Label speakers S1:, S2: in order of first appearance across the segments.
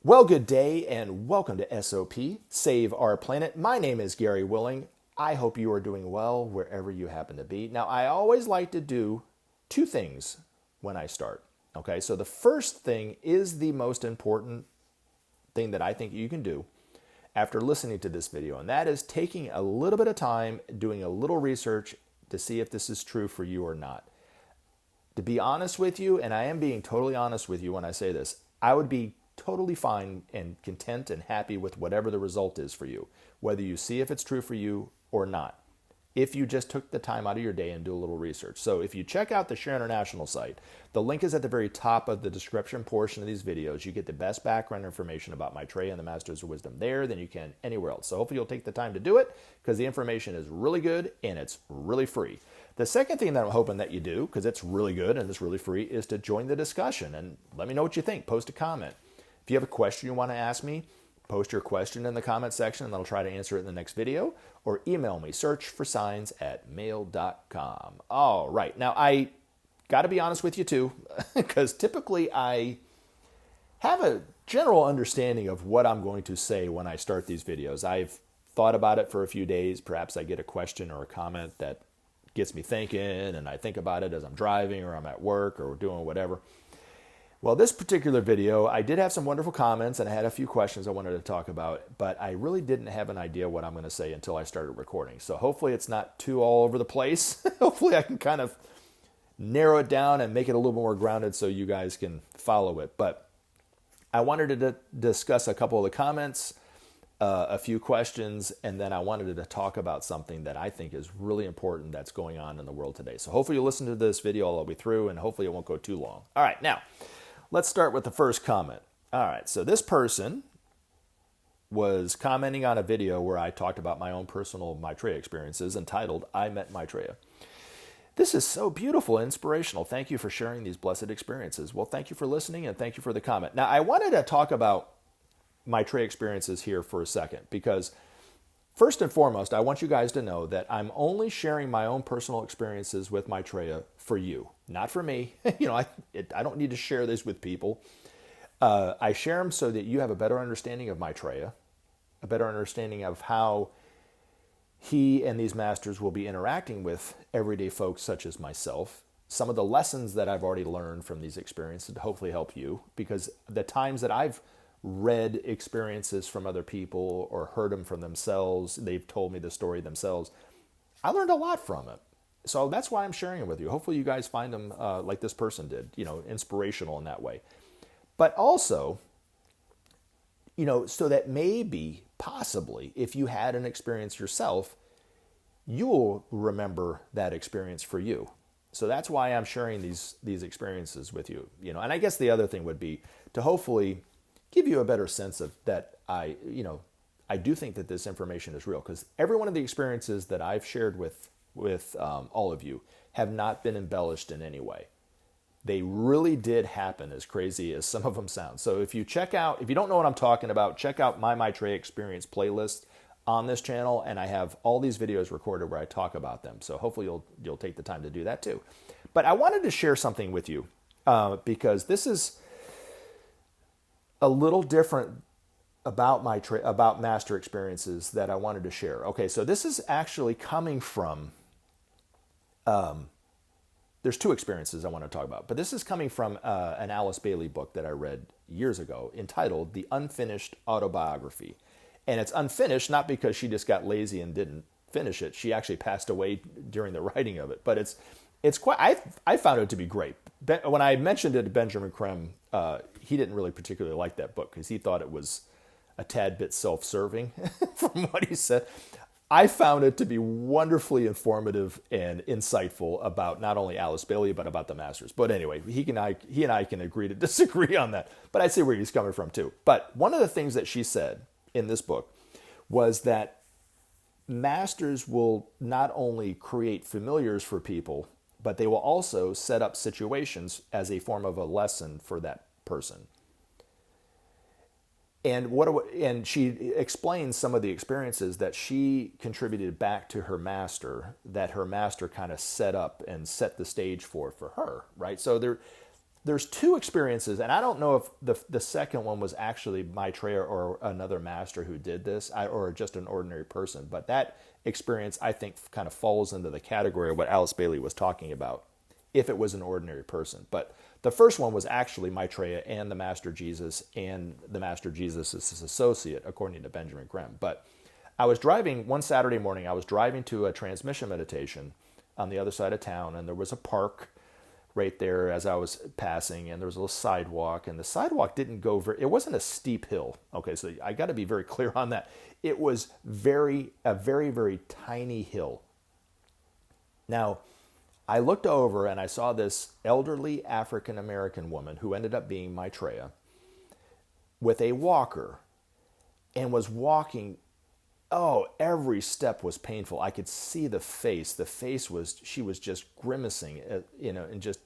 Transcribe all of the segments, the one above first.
S1: Well, good day and welcome to SOP, Save Our Planet. My name is Gary Willing. I hope you are doing well wherever you happen to be. Now, I always like to do two things when I start. Okay, so the first thing is the most important thing that I think you can do after listening to this video, and that is taking a little bit of time, doing a little research to see if this is true for you or not. To be honest with you, and I am being totally honest with you when I say this, I would be totally fine and content and happy with whatever the result is for you, whether you see if it's true for you or not, if you just took the time out of your day and do a little research. So if you check out the Share International site, the link is at the very top of the description portion of these videos. You get the best background information about Maitreya and the Masters of Wisdom there than you can anywhere else. So hopefully you'll take the time to do it because the information is really good and it's really free. The second thing that I'm hoping that you do, because it's really good and it's really free, is to join the discussion and let me know what you think. Post a comment. If you have a question you want to ask me, post your question in the comment section and I'll try to answer it in the next video, or email me, searchforsigns@mail.com. All right. Now, I got to be honest with you too, because typically I have a general understanding of what I'm going to say when I start these videos. I've thought about it for a few days. Perhaps I get a question or a comment that gets me thinking, and I think about it as I'm driving or I'm at work or doing whatever. Well, this particular video, I did have some wonderful comments and I had a few questions I wanted to talk about, but I really didn't have an idea what I'm going to say until I started recording. So hopefully it's not too all over the place. Hopefully I can kind of narrow it down and make it a little more grounded so you guys can follow it. But I wanted to discuss a couple of the comments, a few questions, and then I wanted to talk about something that I think is really important that's going on in the world today. So hopefully you'll listen to this video all the way through and hopefully it won't go too long. All right, now, let's start with the first comment. All right, so this person was commenting on a video where I talked about my own personal Maitreya experiences entitled, I Met Maitreya. This is so beautiful and inspirational. Thank you for sharing these blessed experiences. Well, thank you for listening and thank you for the comment. Now, I wanted to talk about Maitreya experiences here for a second because first and foremost, I want you guys to know that I'm only sharing my own personal experiences with Maitreya for you, not for me. I don't need to share this with people. I share them so that you have a better understanding of Maitreya, a better understanding of how he and these masters will be interacting with everyday folks such as myself. Some of the lessons that I've already learned from these experiences to hopefully help you, because the times that I've read experiences from other people or heard them from themselves, they've told me the story themselves, I learned a lot from it. So that's why I'm sharing it with you. Hopefully you guys find them like this person did, inspirational in that way. But also, so that maybe, possibly, if you had an experience yourself, you will remember that experience for you. So that's why I'm sharing these experiences with you. And I guess the other thing would be to hopefully give you a better sense of that I do think that this information is real, because every one of the experiences that I've shared with all of you have not been embellished in any way. They really did happen, as crazy as some of them sound. So if you don't know what I'm talking about, check out my Maitreya Experience playlist on this channel, and I have all these videos recorded where I talk about them. So hopefully you'll take the time to do that too. But I wanted to share something with you because this is a little different about master experiences that I wanted to share. Okay, so this is actually coming from, there's two experiences I want to talk about, but this is coming from an Alice Bailey book that I read years ago entitled The Unfinished Autobiography. And it's unfinished not because she just got lazy and didn't finish it. She actually passed away during the writing of it, but it's quite, I found it to be great. When I mentioned it to Benjamin Creme, he didn't really particularly like that book because he thought it was a tad bit self-serving from what he said. I found it to be wonderfully informative and insightful about not only Alice Bailey, but about the masters. But anyway, he and I can agree to disagree on that. But I see where he's coming from too. But one of the things that she said in this book was that masters will not only create familiars for people, but they will also set up situations as a form of a lesson for that person. And she explains some of the experiences that she contributed back to her master, that her master kind of set up and set the stage for her, right? So there's two experiences, and I don't know if the second one was actually Maitreya or another master who did this, or just an ordinary person. But that experience, I think, kind of falls into the category of what Alice Bailey was talking about, if it was an ordinary person. But the first one was actually Maitreya and the Master Jesus and the Master Jesus' associate, according to Benjamin Creme. But I was driving one Saturday morning. I was driving to a transmission meditation on the other side of town, and there was a park right there as I was passing, and there was a little sidewalk, and the sidewalk didn't go it wasn't a steep hill. Okay, so I got to be very clear on that. It was a very, very tiny hill. Now, I looked over and I saw this elderly African-American woman who ended up being Maitreya with a walker and was walking. Oh, every step was painful. I could see the face. She was just grimacing, and just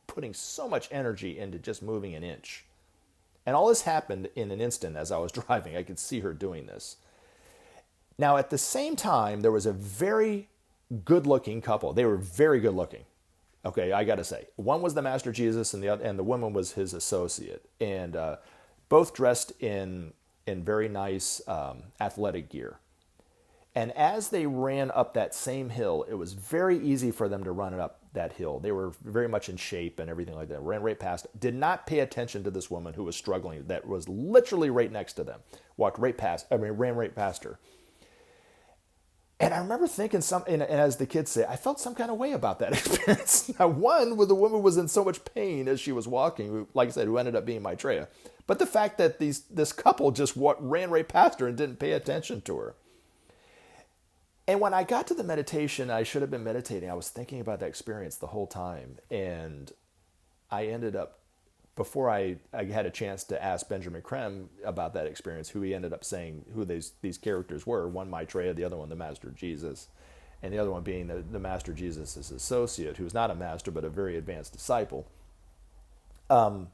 S1: putting so much energy into just moving an inch. And all this happened in an instant as I was driving. I could see her doing this. Now, at the same time, there was a very good-looking couple. They were very good-looking. Okay, I got to say. One was the Master Jesus, and the woman was his associate. And both dressed in very nice athletic gear. And as they ran up that same hill, it was very easy for them to run it up that hill. They were very much in shape and everything like that. Ran right past, did not pay attention to this woman who was struggling, that was literally right next to them. Ran right past her. And I remember thinking and as the kids say, I felt some kind of way about that experience. Now, one, the woman was in so much pain as she was walking, like I said, who ended up being Maitreya. But the fact that this couple just ran right past her and didn't pay attention to her. And when I got to the meditation, I should have been meditating. I was thinking about that experience the whole time. And I ended up, before I had a chance to ask Benjamin Creme about that experience, who he ended up saying who these characters were. One Maitreya, the other one the Master Jesus, and the other one being the Master Jesus' associate, who's not a master but a very advanced disciple. I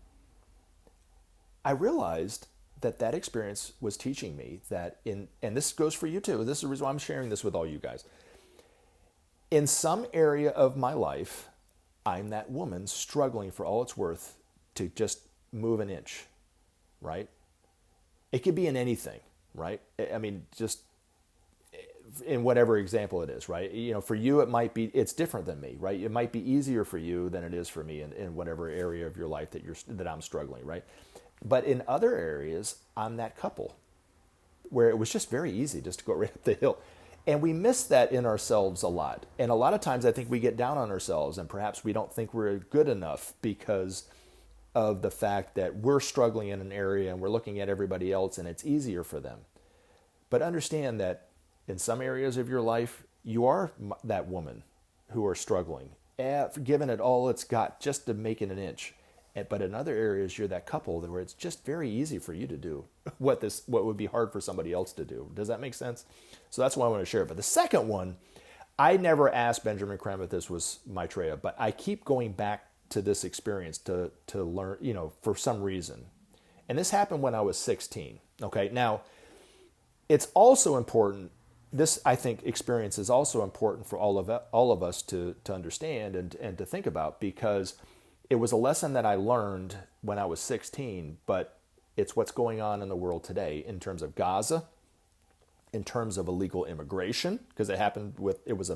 S1: realized that experience was teaching me that and this goes for you too. This is the reason why I'm sharing this with all you guys. In some area of my life, I'm that woman struggling for all it's worth to just move an inch, right? It could be in anything, right? I mean, just in whatever example it is, right? For you, it's different than me, right? It might be easier for you than it is for me in whatever area of your life that I'm struggling, right? But in other areas, I'm that couple where it was just very easy just to go right up the hill. And we miss that in ourselves a lot. And a lot of times I think we get down on ourselves, and perhaps we don't think we're good enough because of the fact that we're struggling in an area and we're looking at everybody else and it's easier for them. But understand that in some areas of your life, you are that woman who are struggling, giving it all it's got just to make it an inch. But in other areas, you're that couple where it's just very easy for you to do what would be hard for somebody else to do. Does that make sense? So that's why I want to share it. But the second one, I never asked Benjamin Creme if this was Maitreya, but I keep going back to this experience to learn, for some reason. And this happened when I was 16. Okay, now it's also important. This, I think, experience is also important for all of us to understand and to think about, because it was a lesson that I learned when I was 16, but it's what's going on in the world today in terms of Gaza, in terms of illegal immigration, because it was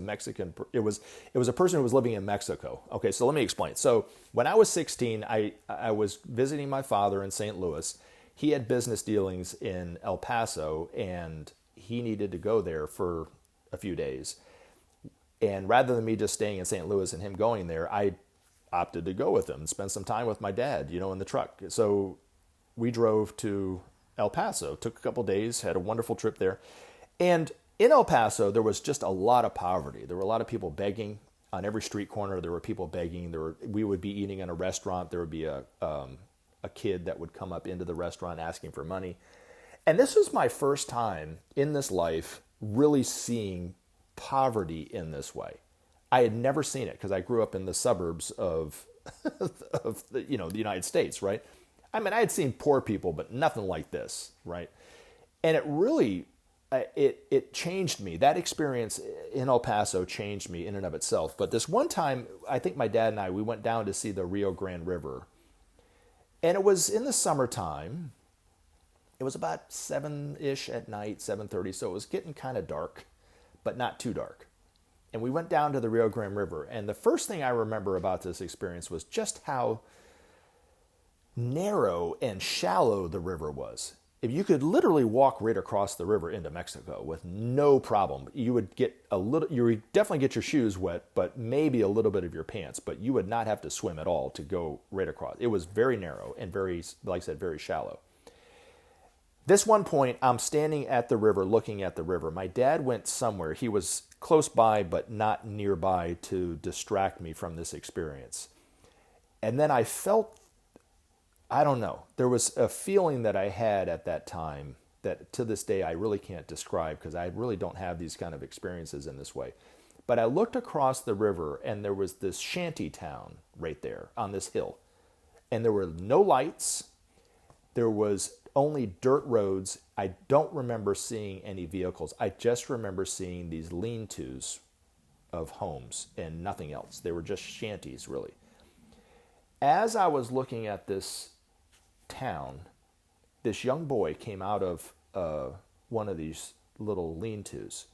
S1: a person who was living in Mexico. Okay, so let me explain. So when I was 16, I was visiting my father in St. Louis. He had business dealings in El Paso, and he needed to go there for a few days. And rather than me just staying in St. Louis and him going there, I opted to go with him and spend some time with my dad, in the truck. So we drove to El Paso, took a couple days, had a wonderful trip there. And in El Paso, there was just a lot of poverty. There were a lot of people begging on every street corner. There were people begging. We would be eating in a restaurant. There would be a kid that would come up into the restaurant asking for money. And this was my first time in this life really seeing poverty in this way. I had never seen it because I grew up in the suburbs of the United States, right? I mean, I had seen poor people, but nothing like this, right? And it really, it changed me. That experience in El Paso changed me in and of itself. But this one time, I think my dad and we went down to see the Rio Grande River And it was in the summertime. It was about 7-ish at night, 7:30, so it was getting kind of dark, but not too dark. And we went down to the Rio Grande River, and the first thing I remember about this experience was just how narrow and shallow the river was. If you could literally walk right across the river into Mexico with no problem, you would definitely get your shoes wet, but maybe a little bit of your pants, but you would not have to swim at all to go right across. It was very narrow and very, like I said, very shallow. This one point, I'm standing at the river, looking at the river. My dad went somewhere. He was close by, but not nearby to distract me from this experience. And then I felt, I don't know, there was a feeling that I had at that time that to this day I really can't describe because I really don't have these kind of experiences in this way. But I looked across the river and there was this shanty town right there on this hill. And there were no lights. There was only dirt roads. I don't remember seeing any vehicles. I just remember seeing these lean-tos of homes and nothing else. They were just shanties, really. As I was looking at this town, this young boy came out of one of these little lean-tos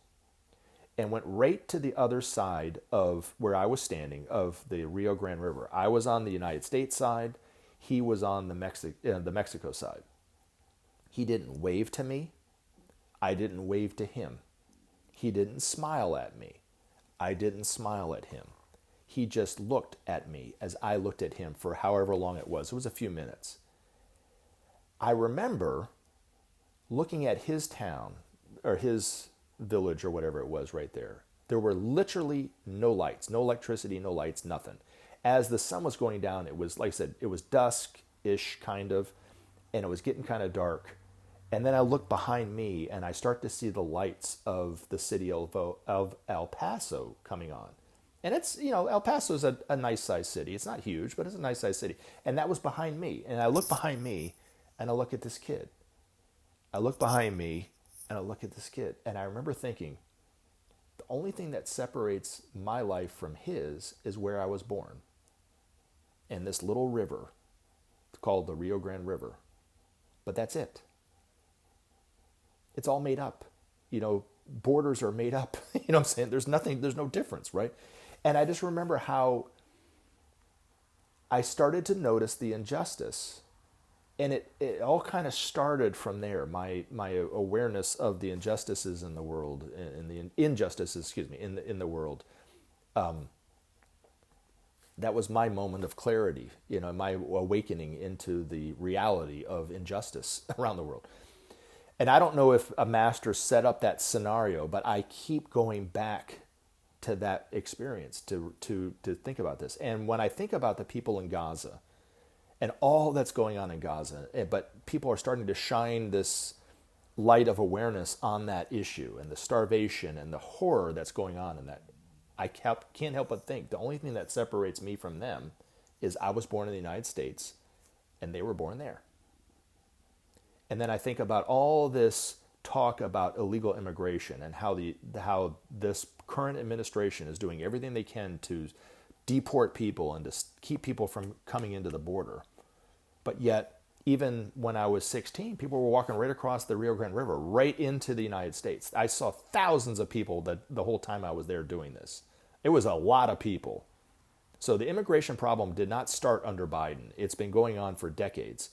S1: and went right to the other side of where I was standing of the Rio Grande River. I was on the United States side. He was on the Mexico side. He didn't wave to me. I didn't wave to him. He didn't smile at me. I didn't smile at him. He just looked at me as I looked at him for however long it was. It was a few minutes. I remember looking at his town or his village or whatever it was right there. There were literally no lights, no electricity, no lights, nothing. As the sun was going down, it was, like I said, it was dusk-ish kind of, and it was getting kind of dark. And then I look behind me and I start to see the lights of the city of El Paso coming on. And it's, El Paso is a nice sized city. It's not huge, but it's a nice sized city. And that was behind me. And I look behind me and I look at this kid. I look behind me and I look at this kid. And I remember thinking, the only thing that separates my life from his is where I was born. In this little river called the Rio Grande River. But that's it. It's all made up. Borders are made up. You know what I'm saying? There's no difference, right? And I just remember how I started to notice the injustice. And it all kind of started from there. My awareness of the injustices in the world, and the injustices, in the world. That was my moment of clarity, my awakening into the reality of injustice around the world. And I don't know if a master set up that scenario, but I keep going back to that experience to think about this. And when I think about the people in Gaza and all that's going on in Gaza, but people are starting to shine this light of awareness on that issue and the starvation and the horror that's going on in that, I can't help but think the only thing that separates me from them is I was born in the United States and they were born there. And then I think about all this talk about illegal immigration and how this current administration is doing everything they can to deport people and to keep people from coming into the border. But yet, even when I was 16, people were walking right across the Rio Grande River, right into the United States. I saw thousands of people the whole time I was there doing this. It was a lot of people. So the immigration problem did not start under Biden. It's been going on for decades.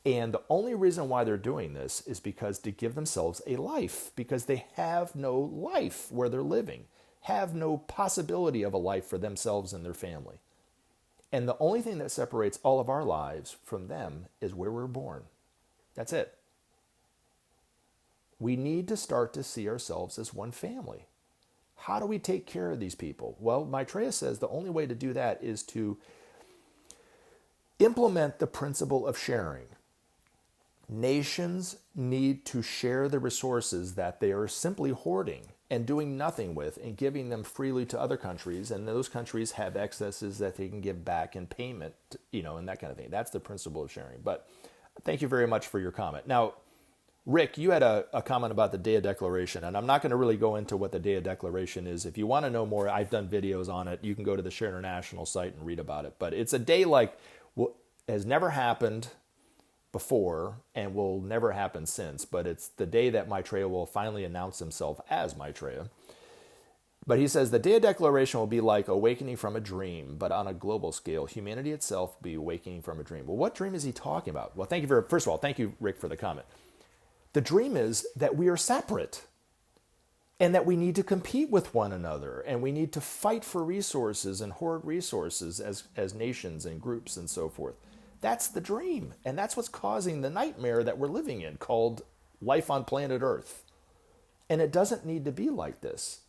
S1: And the only reason why they're doing this is because to give themselves a life, because they have no life where they're living, have no possibility of a life for themselves and their family. And the only thing that separates all of our lives from them is where we're born. That's it. We need to start to see ourselves as one family. How do we take care of these people? Well, Maitreya says the only way to do that is to implement the principle of sharing. Nations need to share the resources that they are simply hoarding and doing nothing with and giving them freely to other countries. And those countries have excesses that they can give back in payment, and that kind of thing. That's the principle of sharing. But thank you very much for your comment. Now, Rick, you had a comment about the Day of Declaration, and I'm not going to really go into what the Day of Declaration is. If you want to know more, I've done videos on it. You can go to the Share International site and read about it. But it's a day like what has never happened before and will never happen since, but it's the day that Maitreya will finally announce himself as Maitreya. But he says the day of declaration will be like awakening from a dream, but on a global scale. Humanity itself will be awakening from a dream. Well, what dream is he talking about? Well, first of all, thank you, Rick, for the comment. The dream is that we are separate and that we need to compete with one another and we need to fight for resources and hoard resources as nations and groups and so forth. That's the dream. And that's what's causing the nightmare that we're living in called life on planet Earth. And it doesn't need to be like this.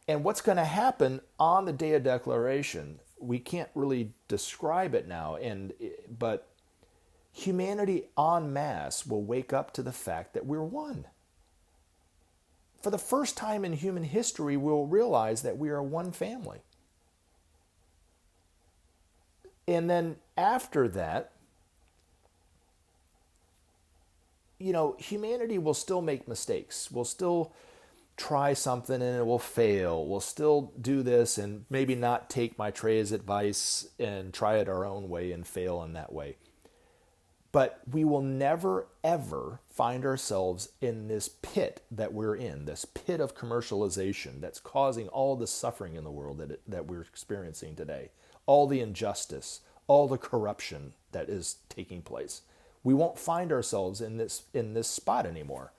S1: And what's going to happen on the day of declaration, we can't really describe it now, but humanity en masse will wake up to the fact that we're one. For the first time in human history, we'll realize that we are one family. And then after that, humanity will still make mistakes. We'll still try something and it will fail. We'll still do this and maybe not take Maitreya's advice and try it our own way and fail in that way. But we will never, ever find ourselves in this pit that we're in, this pit of commercialization that's causing all the suffering in the world that we're experiencing today, all the injustice, all the corruption that is taking place. We won't find ourselves in this spot anymore.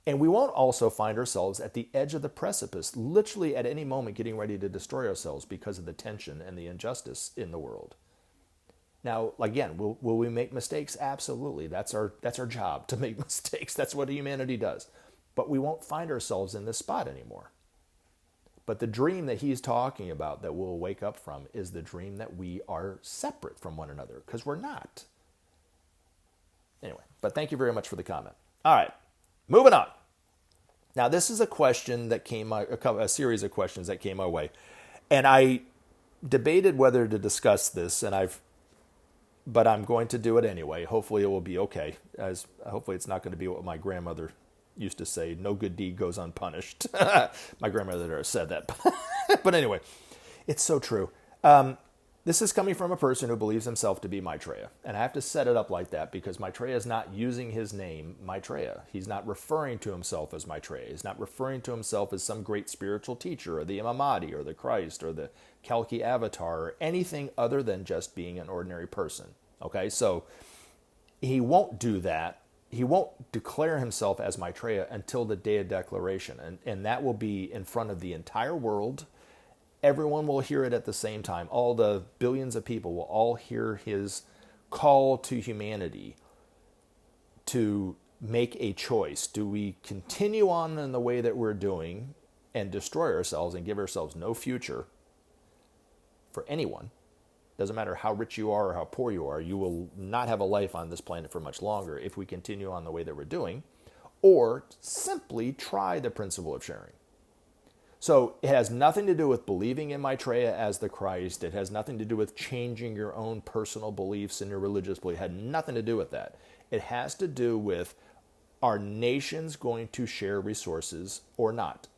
S1: And we won't also find ourselves at the edge of the precipice, literally at any moment getting ready to destroy ourselves because of the tension and the injustice in the world. Now, again, will we make mistakes? Absolutely. That's our job, to make mistakes. That's what humanity does. But we won't find ourselves in this spot anymore. But the dream that he's talking about that we'll wake up from is the dream that we are separate from one another, because we're not. Anyway, but thank you very much for the comment. All right. Moving on. Now, this is a question that a series of questions that came my way. And I debated whether to discuss this, but I'm going to do it anyway. Hopefully it will be okay. Hopefully it's not going to be what my grandmother used to say, no good deed goes unpunished. My grandmother never said that. But anyway, it's so true. This is coming from a person who believes himself to be Maitreya. And I have to set it up like that because Maitreya is not using his name Maitreya. He's not referring to himself as Maitreya. He's not referring to himself as some great spiritual teacher or the Imam Mahdi or the Christ or the Kalki Avatar or anything other than just being an ordinary person. Okay, so he won't do that. He won't declare himself as Maitreya until the day of declaration. And that will be in front of the entire world. Everyone will hear it at the same time. All the billions of people will all hear his call to humanity to make a choice. Do we continue on in the way that we're doing and destroy ourselves and give ourselves no future for anyone? Doesn't matter how rich you are or how poor you are, you will not have a life on this planet for much longer if we continue on the way that we're doing, or simply try the principle of sharing. So it has nothing to do with believing in Maitreya as the Christ. It has nothing to do with changing your own personal beliefs and your religious belief. It had nothing to do with that. It has to do with, are nations going to share resources or not?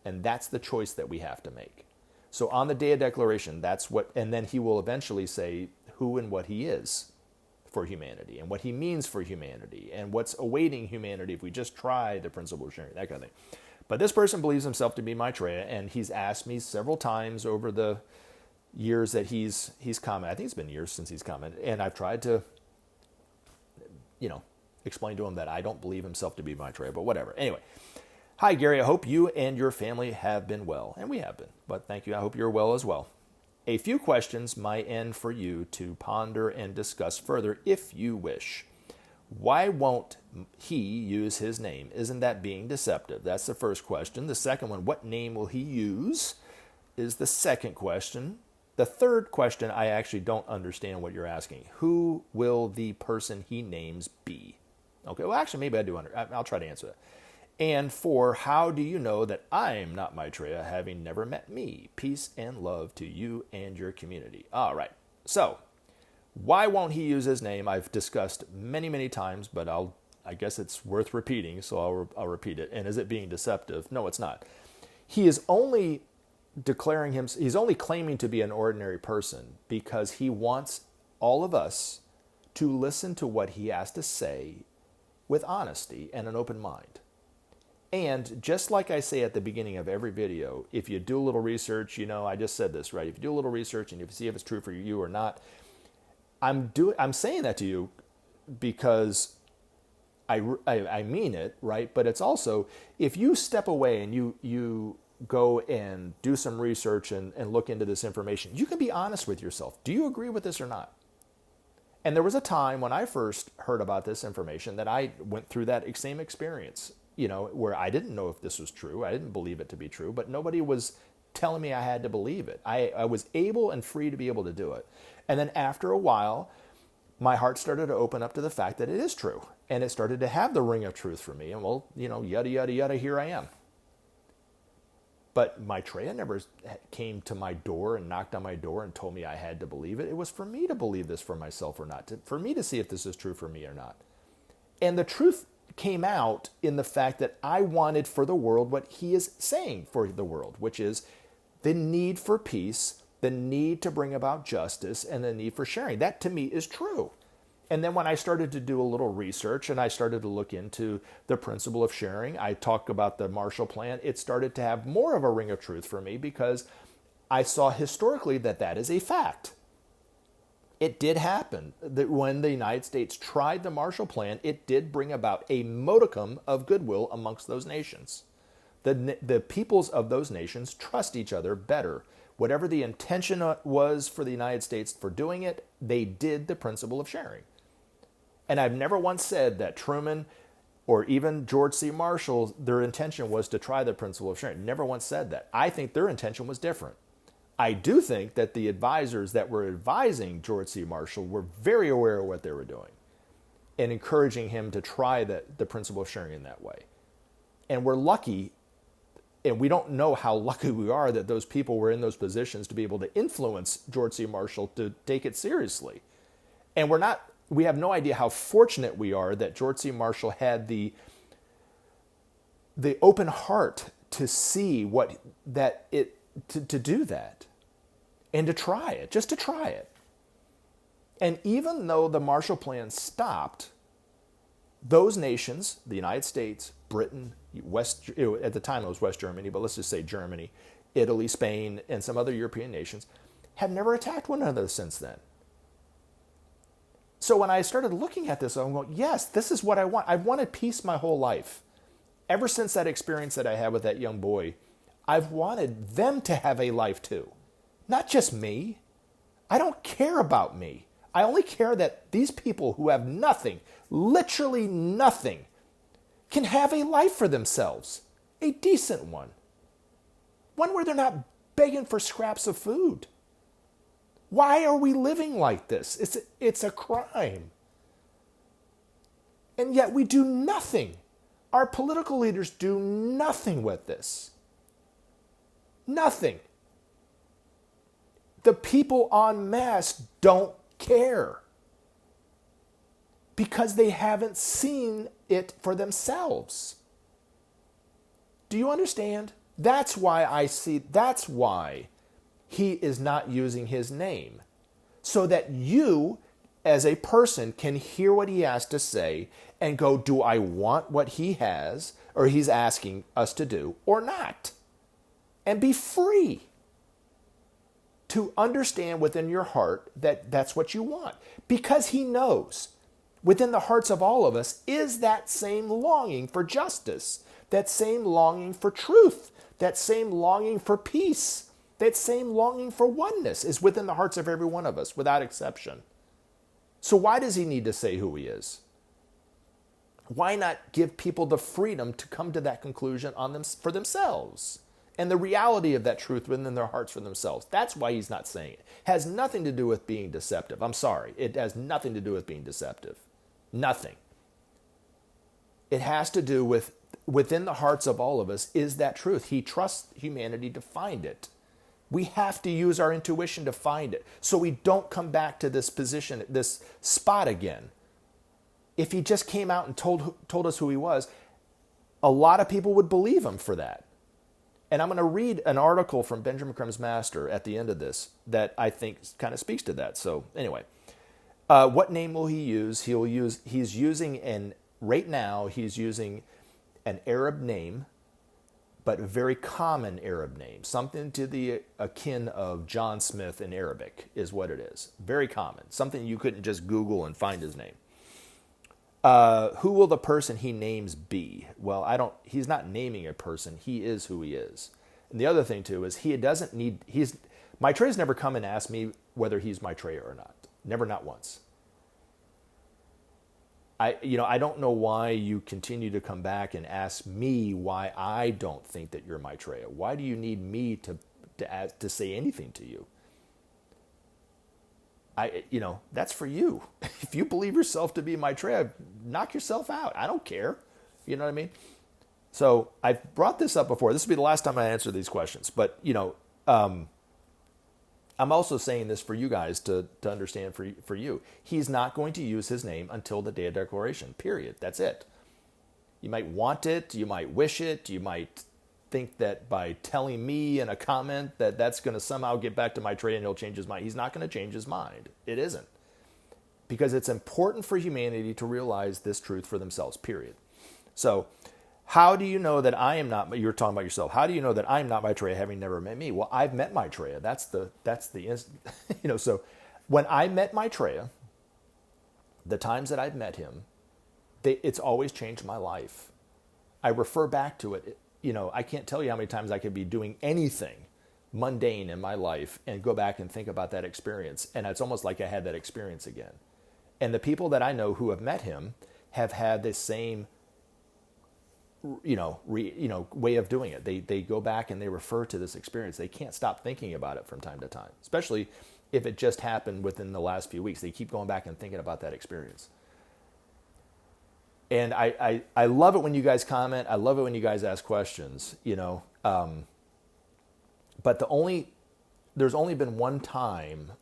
S1: And that's the choice that we have to make. So on the day of declaration, and then he will eventually say who and what he is for humanity and what he means for humanity and what's awaiting humanity if we just try the principle of sharing, that kind of thing. But this person believes himself to be Maitreya, and he's asked me several times over the years that he's commented. I think it's been years since he's commented, and I've tried to, explain to him that I don't believe himself to be Maitreya, but whatever. Anyway, hi, Gary. I hope you and your family have been well, and we have been, but thank you. I hope you're well as well. A few questions might end for you to ponder and discuss further if you wish. Why won't he use his name? Isn't that being deceptive? That's the first question. The second one, what name will he use, is the second question. The third question, I actually don't understand what you're asking. Who will the person he names be? Okay, well, actually, maybe I do. I'll try to answer that. And 4, how do you know that I'm not Maitreya, having never met me? Peace and love to you and your community. All right, so why won't he use his name? I've discussed many, many times, but I guess it's worth repeating, so I'll repeat it. And is it being deceptive? No, it's not. He is only he's only claiming to be an ordinary person because he wants all of us to listen to what he has to say with honesty and an open mind. And just like I say at the beginning of every video, if you do a little research, I just said this, right? If you do a little research and you see if it's true for you or not, I'm saying that to you because I mean it, right? But it's also, if you step away and you go and do some research and look into this information, you can be honest with yourself. Do you agree with this or not? And there was a time when I first heard about this information that I went through that same experience, where I didn't know if this was true. I didn't believe it to be true, but nobody was telling me I had to believe it. I was able and free to be able to do it. And then after a while, my heart started to open up to the fact that it is true. And it started to have the ring of truth for me. And well, yada, yada, yada, here I am. But Maitreya never came to my door and knocked on my door and told me I had to believe it. It was for me to believe this for myself or not, for me to see if this is true for me or not. And the truth came out in the fact that I wanted for the world what he is saying for the world, which is the need for peace, the need to bring about justice, and the need for sharing. That to me is true. And then when I started to do a little research and I started to look into the principle of sharing, I talk about the Marshall Plan, it started to have more of a ring of truth for me because I saw historically that that is a fact. It did happen that when the United States tried the Marshall Plan, it did bring about a modicum of goodwill amongst those nations. The peoples of those nations trust each other better. Whatever the intention was for the United States for doing it, they did the principle of sharing. And I've never once said that Truman or even George C. Marshall, their intention was to try the principle of sharing. Never once said that. I think their intention was different. I do think that the advisors that were advising George C. Marshall were very aware of what they were doing and encouraging him to try the principle of sharing in that way. And we're lucky, and we don't know how lucky we are that those people were in those positions to be able to influence George C. Marshall to take it seriously. And we have no idea how fortunate we are that George C. Marshall had the open heart to see to do that and to try it, just to try it. And even though the Marshall Plan stopped, those nations, the United States, Britain, at the time it was West Germany, but let's just say Germany, Italy, Spain, and some other European nations, have never attacked one another since then. So when I started looking at this, I'm going, yes, this is what I want. I've wanted peace my whole life. Ever since that experience that I had with that young boy, I've wanted them to have a life too. Not just me. I don't care about me. I only care that these people who have nothing, literally nothing, can have a life for themselves. A decent one. One where they're not begging for scraps of food. Why are we living like this? It's a crime. And yet we do nothing. Our political leaders do nothing with this. Nothing. The people en masse don't care because they haven't seen it for themselves. Do you understand? That's why he is not using his name. So that you, as a person, can hear what he has to say and go, do I want what he has or he's asking us to do or not? And be free to understand within your heart that that's what you want. Because he knows within the hearts of all of us is that same longing for justice, that same longing for truth, that same longing for peace, that same longing for oneness is within the hearts of every one of us without exception. So why does he need to say who he is? Why not give people the freedom to come to that conclusion for themselves? And the reality of that truth within their hearts for themselves. That's why he's not saying it. It has nothing to do with being deceptive. I'm sorry. It has nothing to do with being deceptive. Nothing. It has to do with within the hearts of all of us is that truth. He trusts humanity to find it. We have to use our intuition to find it so we don't come back to this position, this spot again. If he just came out and told us who he was, a lot of people would believe him for that. And I'm going to read an article from Benjamin Creme's master at the end of this that I think kind of speaks to that. So anyway, What name will he use? He's using right now, he's using an Arab name, but a very common Arab name. Something to the akin of John Smith in Arabic is what it is. Very common. Something you couldn't just Google and find his name. Who will the person he names be? Well, he's not naming a person. He is who he is. And the other thing too is Maitreya's never come and asked me whether he's Maitreya or not. Never, not once. I don't know why you continue to come back and ask me why I don't think that you're Maitreya. Why do you need me to say anything to you? That's for you. If you believe yourself to be Maitreya, knock yourself out. I don't care. You know what I mean? So I've brought this up before. This will be the last time I answer these questions. But, I'm also saying this for you guys to understand for you. He's not going to use his name until the day of declaration, period. That's it. You might want it. You might wish it. You might think that by telling me in a comment that that's going to somehow get back to Maitreya and he'll change his mind. He's not going to change his mind. It isn't. Because it's important for humanity to realize this truth for themselves, period. So how do you know that I am not, you're talking about yourself, how do you know that I'm not Maitreya having never met me? Well, I've met Maitreya. So when I met Maitreya, the times that I've met him, it's always changed my life. I refer back to it. I can't tell you how many times I could be doing anything mundane in my life and go back and think about that experience. And it's almost like I had that experience again. And the people that I know who have met him have had this same way of doing it. They go back and they refer to this experience. They can't stop thinking about it from time to time, especially if it just happened within the last few weeks. They keep going back and thinking about that experience. And I love it when you guys comment. I love it when you guys ask questions, but there's only been one time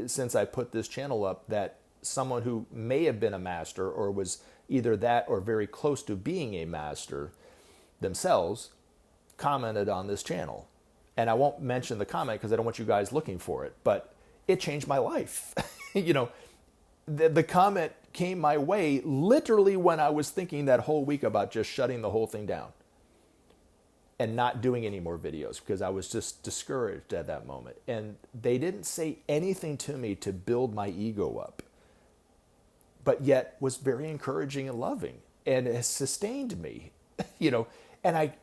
S1: since I put this channel up that someone who may have been a master or was either that or very close to being a master themselves commented on this channel. And I won't mention the comment because I don't want you guys looking for it, but it changed my life. The comment came my way literally when I was thinking that whole week about just shutting the whole thing down and not doing any more videos because I was just discouraged at that moment. And they didn't say anything to me to build my ego up, but yet was very encouraging and loving, and it has sustained me, and I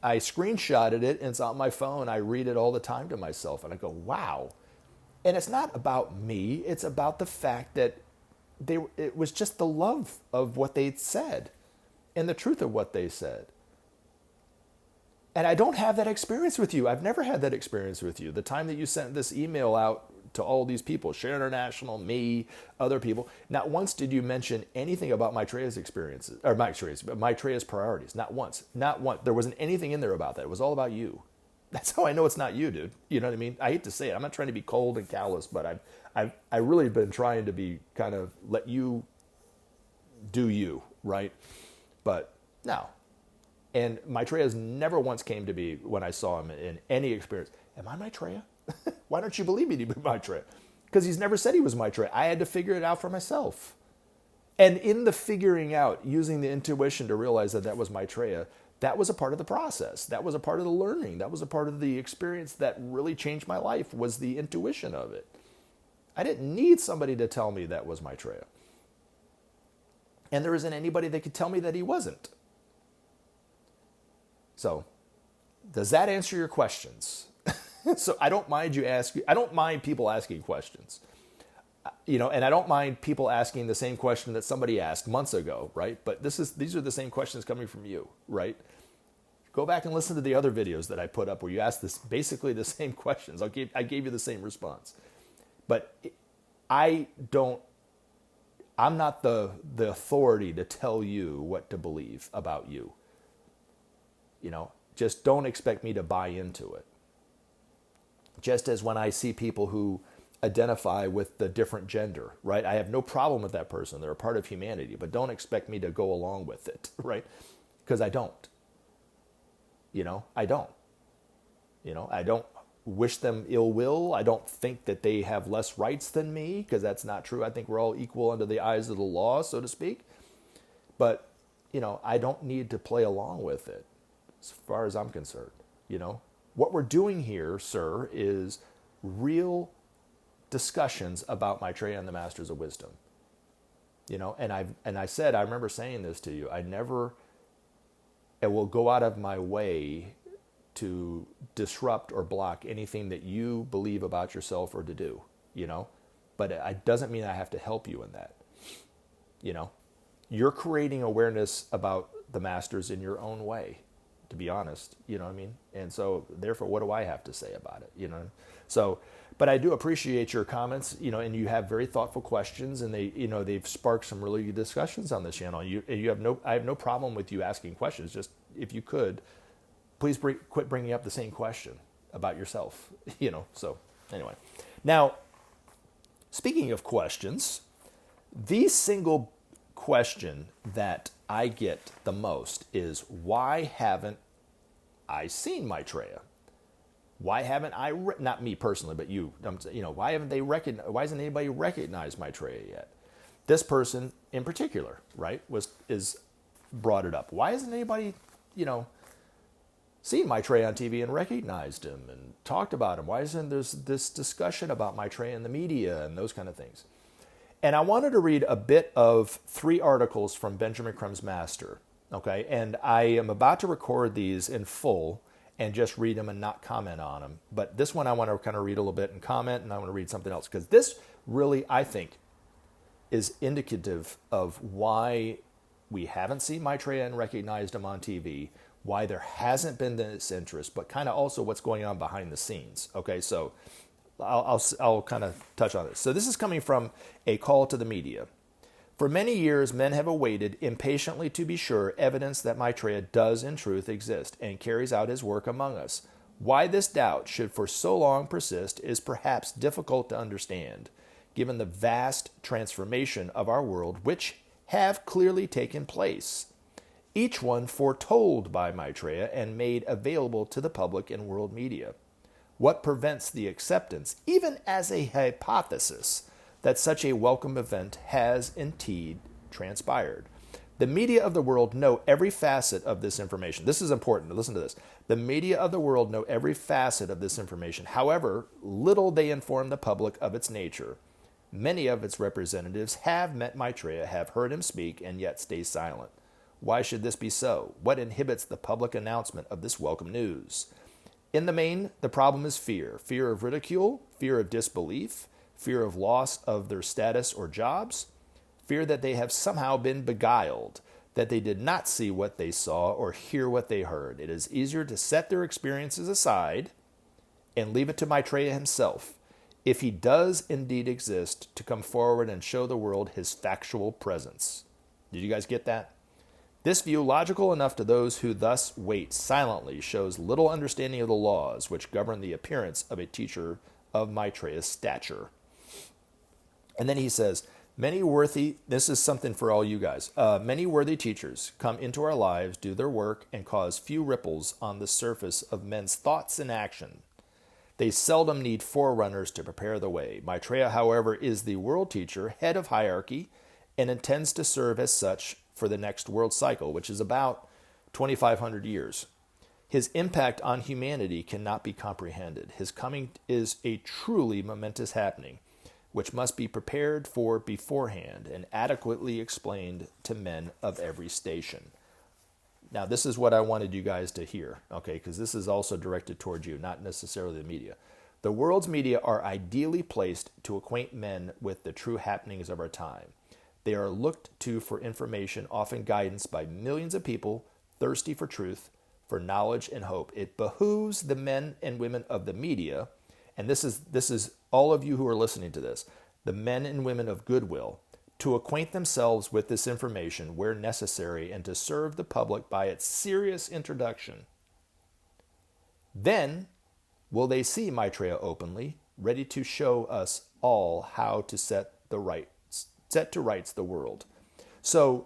S1: screenshotted it, and it's on my phone. I read it all the time to myself, and I go, wow. And it's not about me. It's about the fact that it was just the love of what they said and the truth of what they said. And I don't have that experience with you. I've never had that experience with you. The time that you sent this email out to all these people, Share International, me, other people, not once did you mention anything about Maitreya's experiences, or Maitreya's priorities. Not once. Not once. There wasn't anything in there about that. It was all about you. That's how I know it's not you, dude. You know what I mean? I hate to say it. I'm not trying to be cold and callous, but I've really been trying to be kind of let you do you, right? But no. And Maitreya's never once came to me when I saw him in any experience. Am I Maitreya? Why don't you believe me to be Maitreya? Because he's never said he was Maitreya. I had to figure it out for myself. And in the figuring out, using the intuition to realize that was Maitreya, that was a part of the process. That was a part of the learning. That was a part of the experience that really changed my life, was the intuition of it. I didn't need somebody to tell me that was Maitreya. And there isn't anybody that could tell me that he wasn't. So, does that answer your questions? So I don't mind I don't mind people asking questions, and I don't mind people asking the same question that somebody asked months ago, right? But these are the same questions coming from you, right? Go back and listen to the other videos that I put up where you asked basically the same questions. I gave you the same response, but I'm not the authority to tell you what to believe about you. Just don't expect me to buy into it. Just as when I see people who identify with the different gender, right? I have no problem with that person. They're a part of humanity, but don't expect me to go along with it, right? Because I don't. I don't. wish them ill will. I don't think that they have less rights than me, because that's not true. I think we're all equal under the eyes of the law, so to speak. But, I don't need to play along with it as far as I'm concerned. What we're doing here, sir, is real discussions about Maitreya and the Masters of Wisdom. And I remember saying this to you, I will go out of my way to disrupt or block anything that you believe about yourself or to do, but it doesn't mean I have to help you in that. You're creating awareness about the Masters in your own way, to be honest, you know what I mean? And so therefore, what do I have to say about it? So, but I do appreciate your comments, and you have very thoughtful questions, and they've sparked some really good discussions on this channel. I have no problem with you asking questions. Just if you could, please quit bringing up the same question about yourself, so anyway. Now, speaking of questions, the single question that I get the most is, why haven't I seen Maitreya? Why haven't I, not me personally, but you, why hasn't anybody recognized Maitreya yet? This person in particular, right, is brought it up. Why hasn't anybody, seen Maitreya on TV and recognized him and talked about him? Why isn't there this discussion about Maitreya in the media and those kind of things? And I wanted to read a bit of 3 articles from Benjamin Creme's master, okay? And I am about to record these in full and just read them and not comment on them. But this one I want to kind of read a little bit and comment, and I want to read something else, because this really, I think, is indicative of why we haven't seen Maitreya and recognized him on TV, why there hasn't been this interest, but kind of also what's going on behind the scenes. Okay, so I'll kind of touch on this. So this is coming from A Call to the Media. For many years, men have awaited impatiently to be sure evidence that Maitreya does in truth exist and carries out his work among us. Why this doubt should for so long persist is perhaps difficult to understand, given the vast transformation of our world which have clearly taken place, each one foretold by Maitreya and made available to the public and world media. What prevents the acceptance, even as a hypothesis, that such a welcome event has indeed transpired? The media of the world know every facet of this information. This is important. Listen to this. The media of the world know every facet of this information. However, little they inform the public of its nature. Many of its representatives have met Maitreya, have heard him speak, and yet stay silent. Why should this be so? What inhibits the public announcement of this welcome news? In the main, the problem is fear. Fear of ridicule, fear of disbelief, fear of loss of their status or jobs, fear that they have somehow been beguiled, that they did not see what they saw or hear what they heard. It is easier to set their experiences aside and leave it to Maitreya himself, if he does indeed exist, to come forward and show the world his factual presence. Did you guys get that? This view, logical enough to those who thus wait silently, shows little understanding of the laws which govern the appearance of a teacher of Maitreya's stature. And then he says, this is something for all you guys, many worthy teachers come into our lives, do their work, and cause few ripples on the surface of men's thoughts and action. They seldom need forerunners to prepare the way. Maitreya, however, is the world teacher, head of hierarchy, and intends to serve as such for the next world cycle, which is about 2,500 years. His impact on humanity cannot be comprehended. His coming is a truly momentous happening, which must be prepared for beforehand and adequately explained to men of every station. Now, this is what I wanted you guys to hear, okay, because this is also directed toward you, not necessarily the media. The world's media are ideally placed to acquaint men with the true happenings of our time. They are looked to for information, often guidance, by millions of people thirsty for truth, for knowledge and hope. It behooves the men and women of the media, and this is all of you who are listening to this, the men and women of goodwill, to acquaint themselves with this information where necessary and to serve the public by its serious introduction. Then will they see Maitreya openly, ready to show us all how to set to rights the world. So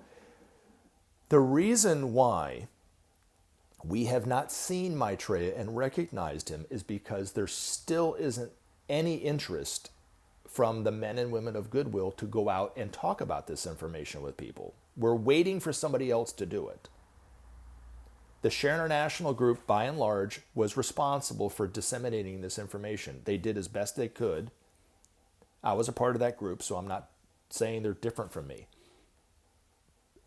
S1: the reason why we have not seen Maitreya and recognized him is because there still isn't any interest from the men and women of goodwill to go out and talk about this information with people. We're waiting for somebody else to do it. The Share International group, by and large, was responsible for disseminating this information. They did as best they could. I was a part of that group, so I'm not saying they're different from me.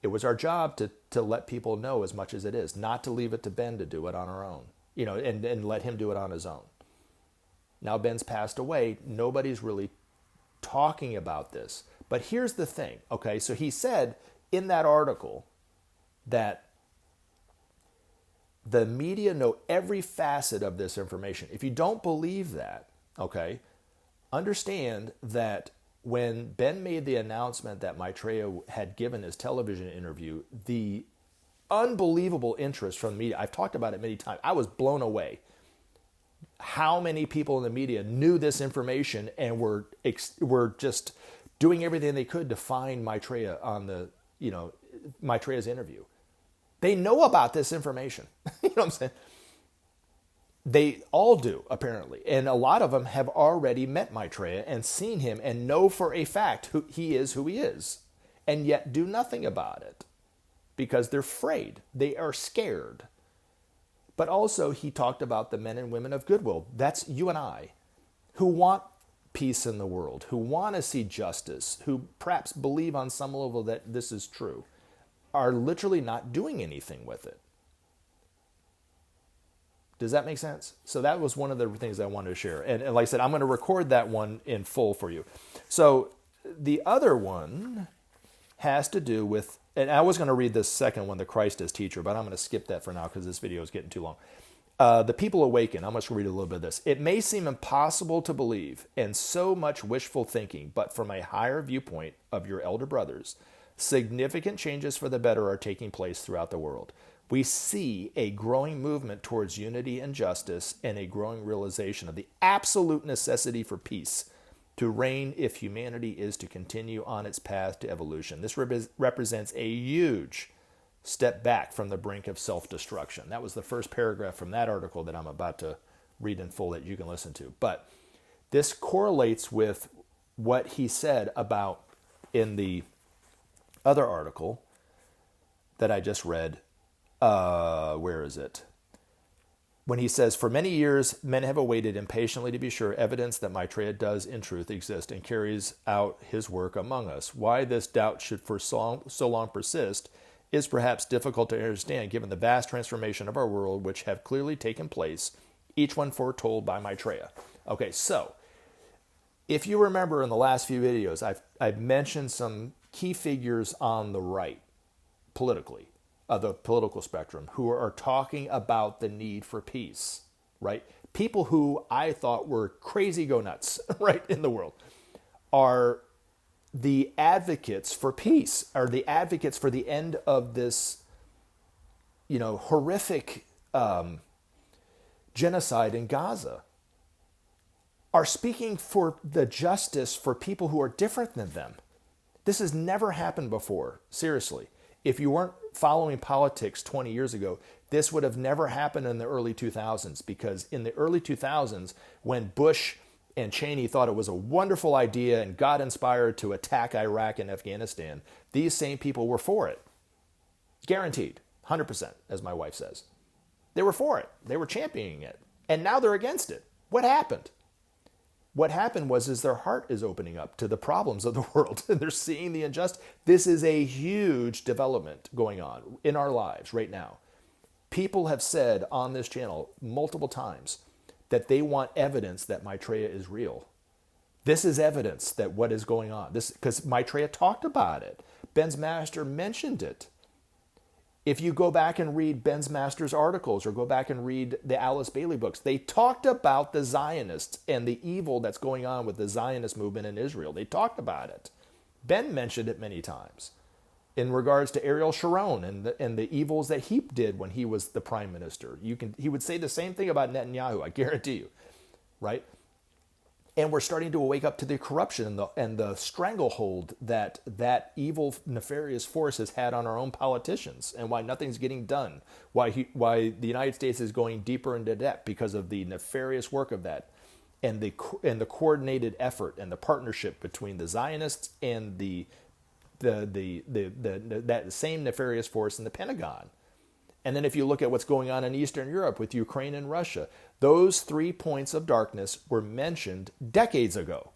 S1: It was our job to let people know as much as it is, not to leave it to Ben to do it on our own, and let him do it on his own. Now Ben's passed away. Nobody's really talking about this. But here's the thing, okay? So he said in that article that the media know every facet of this information. If you don't believe that, okay, understand that when Ben made the announcement that Maitreya had given his television interview, the unbelievable interest from the media, I've talked about it many times, I was blown away. How many people in the media knew this information and were just doing everything they could to find Maitreya on Maitreya's interview. They know about this information. You know what I'm saying? They all do, apparently. And a lot of them have already met Maitreya and seen him and know for a fact who he is, and yet do nothing about it because they're afraid. They are scared. But also, he talked about the men and women of goodwill. That's you and I, who want peace in the world, who want to see justice, who perhaps believe on some level that this is true, are literally not doing anything with it. Does that make sense? So that was one of the things I wanted to share. And like I said, I'm going to record that one in full for you. So the other one has to do with, and I was going to read this second one, the Christ as Teacher, but I'm going to skip that for now because this video is getting too long. The people awaken. I'm just going to read a little bit of this. It may seem impossible to believe and so much wishful thinking, but from a higher viewpoint of your elder brothers, significant changes for the better are taking place throughout the world. We see a growing movement towards unity and justice and a growing realization of the absolute necessity for peace to reign if humanity is to continue on its path to evolution. This represents a huge step back from the brink of self-destruction. That was the first paragraph from that article that I'm about to read in full that you can listen to. But this correlates with what he said about in the other article that I just read. Where is it? When he says, for many years, men have awaited impatiently to be sure evidence that Maitreya does in truth exist and carries out his work among us. Why this doubt should for so long persist is perhaps difficult to understand given the vast transformation of our world which have clearly taken place, each one foretold by Maitreya. Okay, so if you remember in the last few videos, I've mentioned some key figures on the right, politically, of the political spectrum, who are talking about the need for peace, right? People who I thought were crazy go-nuts, right, in the world, are the advocates for peace, are the advocates for the end of this, horrific genocide in Gaza, are speaking for the justice for people who are different than them. This has never happened before, seriously. If you weren't following politics 20 years ago, this would have never happened in the early 2000s, because in the early 2000s, when Bush and Cheney thought it was a wonderful idea and got inspired to attack Iraq and Afghanistan, these same people were for it. Guaranteed, 100%, as my wife says. They were for it. They were championing it. And now they're against it. What happened? What happened was their heart is opening up to the problems of the world. They're seeing the injustice. This is a huge development going on in our lives right now. People have said on this channel multiple times that they want evidence that Maitreya is real. This is evidence that what is going on. This, because Maitreya talked about it. Ben's master mentioned it. If you go back and read Ben's master's articles or go back and read the Alice Bailey books, they talked about the Zionists and the evil that's going on with the Zionist movement in Israel. They talked about it. Ben mentioned it many times in regards to Ariel Sharon and the evils that he did when he was the prime minister. He would say the same thing about Netanyahu, I guarantee you, right? And we're starting to wake up to the corruption and the stranglehold that that evil, nefarious force has had on our own politicians, and why nothing's getting done. Why the United States is going deeper into debt because of the nefarious work of that, and the coordinated effort and the partnership between the Zionists and that same nefarious force in the Pentagon. And then if you look at what's going on in Eastern Europe with Ukraine and Russia, those 3 points of darkness were mentioned decades ago.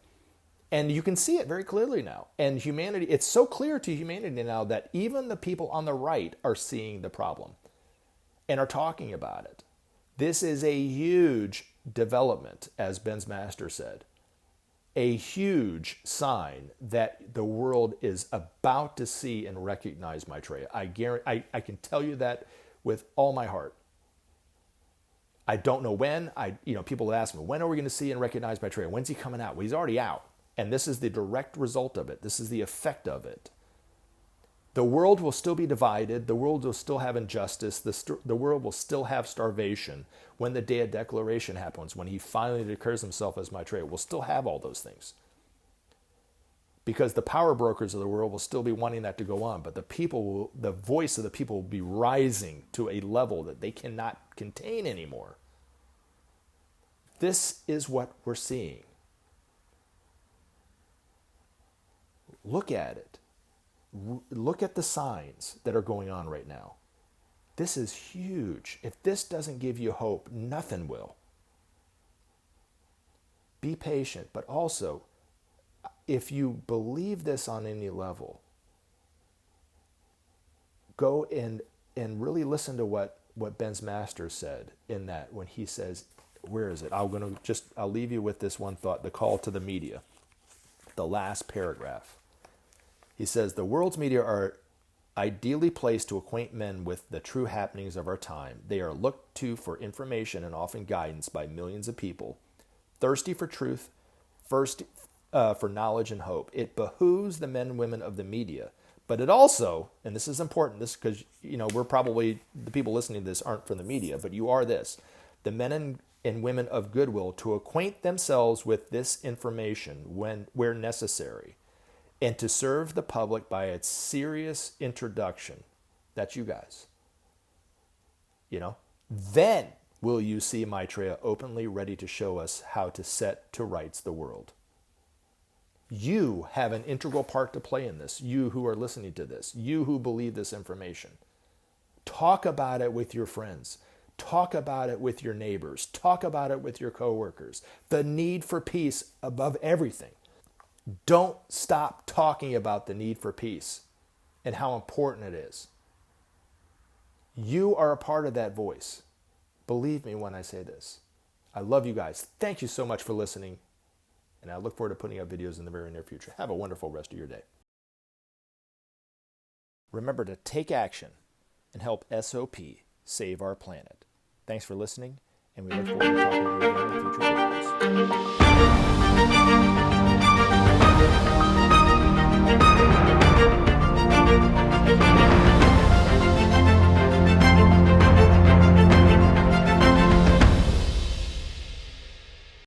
S1: And you can see it very clearly now. And humanity, it's so clear to humanity now that even the people on the right are seeing the problem and are talking about it. This is a huge development, as Ben's master said. A huge sign that the world is about to see and recognize Maitreya. I can tell you that with all my heart. I don't know when. People ask me, when are we going to see and recognize Maitreya? When's he coming out? Well, he's already out. And this is the direct result of it. This is the effect of it. The world will still be divided. The world will still have injustice. The world will still have starvation when the day of declaration happens, when he finally declares himself as Maitreya. We'll still have all those things. Because the power brokers of the world will still be wanting that to go on, but the voice of the people will be rising to a level that they cannot contain anymore. This is what we're seeing. Look at it. Look at the signs that are going on right now. This is huge. If this doesn't give you hope, nothing will. Be patient, but also, if you believe this on any level, go and really listen to what Ben's master said in that, when he says, where is it? I'll leave you with this one thought, the call to the media, the last paragraph. He says, the world's media are ideally placed to acquaint men with the true happenings of our time. They are looked to for information and often guidance by millions of people, thirsty for truth, first for knowledge and hope. It behooves the men and women of the media, but it also, and this is important, this because we're probably, the people listening to this aren't from the media, but you are this, the men and women of goodwill, to acquaint themselves with this information where necessary, and to serve the public by its serious introduction. That's you guys. Then will you see Maitreya openly ready to show us how to set to rights the world. You have an integral part to play in this, you who are listening to this, you who believe this information. Talk about it with your friends. Talk about it with your neighbors. Talk about it with your coworkers. The need for peace above everything. Don't stop talking about the need for peace and how important it is. You are a part of that voice. Believe me when I say this. I love you guys. Thank you so much for listening. And I look forward to putting up videos in the very near future. Have a wonderful rest of your day. Remember to take action and help SOP save our planet. Thanks for listening, and we look forward to talking to you again in future videos.